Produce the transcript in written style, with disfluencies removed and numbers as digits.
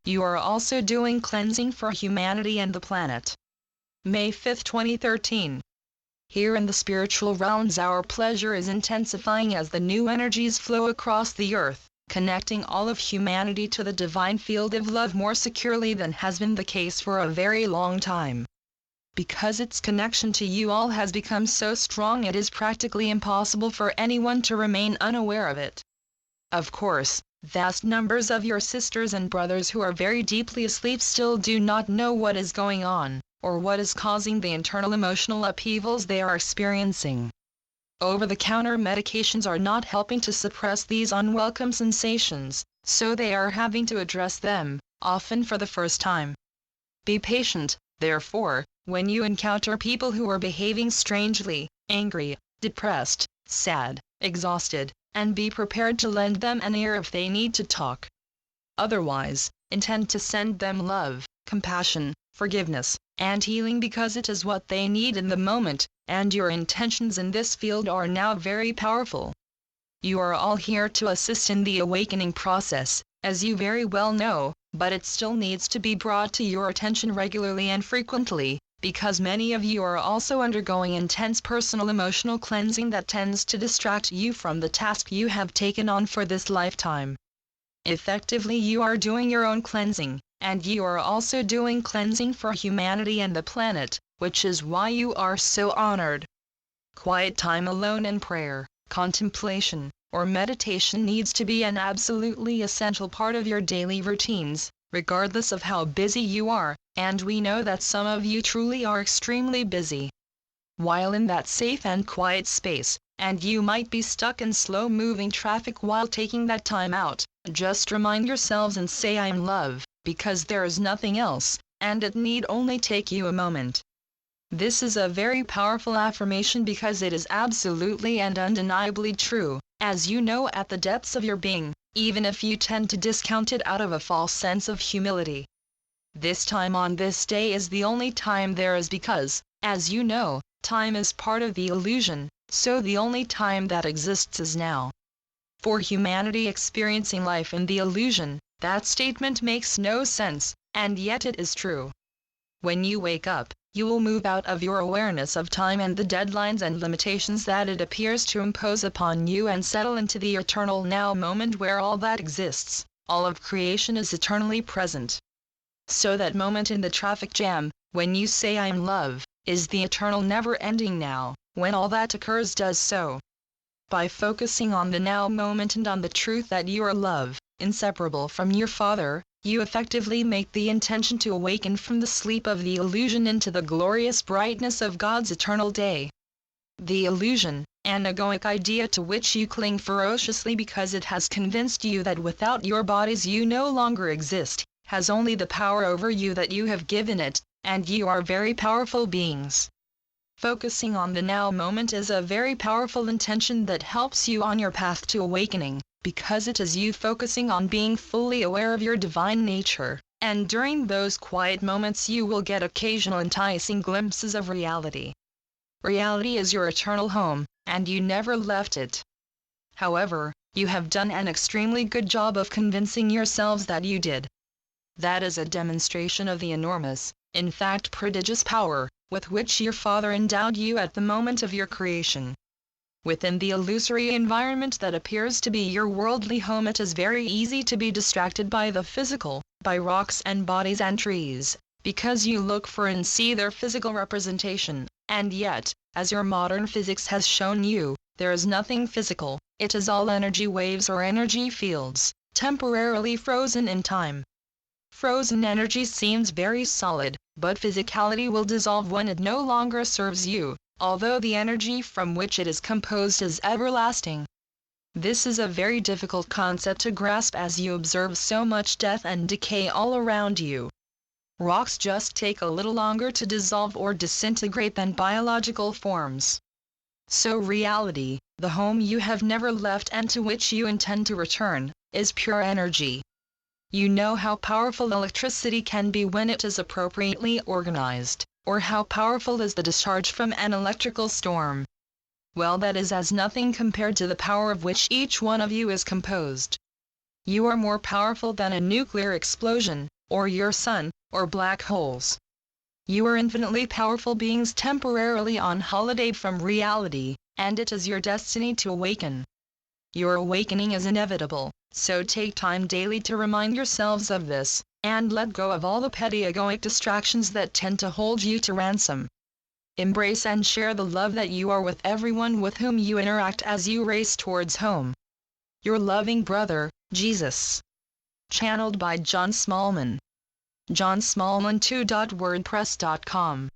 You are also doing cleansing for humanity and the planet. May 5, 2013. Here in the spiritual realms our pleasure is intensifying as the new energies flow across the earth, connecting all of humanity to the divine field of love more securely than has been the case for a very long time. Because its connection to you all has become so strong, it is practically impossible for anyone to remain unaware of it. Of course, vast numbers of your sisters and brothers who are very deeply asleep still do not know what is going on, or what is causing the internal emotional upheavals they are experiencing. Over-the-counter medications are not helping to suppress these unwelcome sensations, so they are having to address them, often for the first time. Be patient, therefore, when you encounter people who are behaving strangely, angry, depressed, sad, exhausted, and be prepared to lend them an ear if they need to talk. Otherwise, intend to send them love, compassion, forgiveness, and healing because it is what they need in the moment, and your intentions in this field are now very powerful. You are all here to assist in the awakening process, as you very well know, but it still needs to be brought to your attention regularly and frequently, because many of you are also undergoing intense personal emotional cleansing that tends to distract you from the task you have taken on for this lifetime. Effectively, you are doing your own cleansing, and you are also doing cleansing for humanity and the planet, which is why you are so honored. Quiet time alone in prayer, contemplation, or meditation needs to be an absolutely essential part of your daily routines, regardless of how busy you are, and we know that some of you truly are extremely busy. While in that safe and quiet space, and you might be stuck in slow-moving traffic while taking that time out, just remind yourselves and say I am love, because there is nothing else, and it need only take you a moment. This is a very powerful affirmation because it is absolutely and undeniably true, as you know at the depths of your being, even if you tend to discount it out of a false sense of humility. This time on this day is the only time there is because, as you know, time is part of the illusion, so the only time that exists is now. For humanity experiencing life in the illusion, that statement makes no sense, and yet it is true. When you wake up, you will move out of your awareness of time and the deadlines and limitations that it appears to impose upon you and settle into the eternal now moment where all that exists, all of creation is eternally present. So that moment in the traffic jam, when you say I am love, is the eternal never-ending now, when all that occurs does so. By focusing on the now moment and on the truth that you are love, inseparable from your Father, you effectively make the intention to awaken from the sleep of the illusion into the glorious brightness of God's eternal day. The illusion, an egoic idea to which you cling ferociously because it has convinced you that without your bodies you no longer exist, has only the power over you that you have given it, and you are very powerful beings. Focusing on the now moment is a very powerful intention that helps you on your path to awakening, because it is you focusing on being fully aware of your divine nature, and during those quiet moments you will get occasional enticing glimpses of reality. Reality is your eternal home, and you never left it. However, you have done an extremely good job of convincing yourselves that you did. That is a demonstration of the enormous, in fact prodigious power, with which your Father endowed you at the moment of your creation. Within the illusory environment that appears to be your worldly home, it is very easy to be distracted by the physical, by rocks and bodies and trees, because you look for and see their physical representation, and yet, as your modern physics has shown you, there is nothing physical, it is all energy waves or energy fields, temporarily frozen in time. Frozen energy seems very solid, but physicality will dissolve when it no longer serves you, although the energy from which it is composed is everlasting. This is a very difficult concept to grasp as you observe so much death and decay all around you. Rocks just take a little longer to dissolve or disintegrate than biological forms. So reality, the home you have never left and to which you intend to return, is pure energy. You know how powerful electricity can be when it is appropriately organized, or how powerful is the discharge from an electrical storm. Well, that is as nothing compared to the power of which each one of you is composed. You are more powerful than a nuclear explosion, or your sun, or black holes. You are infinitely powerful beings temporarily on holiday from reality, and it is your destiny to awaken. Your awakening is inevitable, so take time daily to remind yourselves of this, and let go of all the petty egoic distractions that tend to hold you to ransom. Embrace and share the love that you are with everyone with whom you interact as you race towards home. Your loving brother, Jesus. Channeled by John Smallman. johnsmallman2.wordpress.com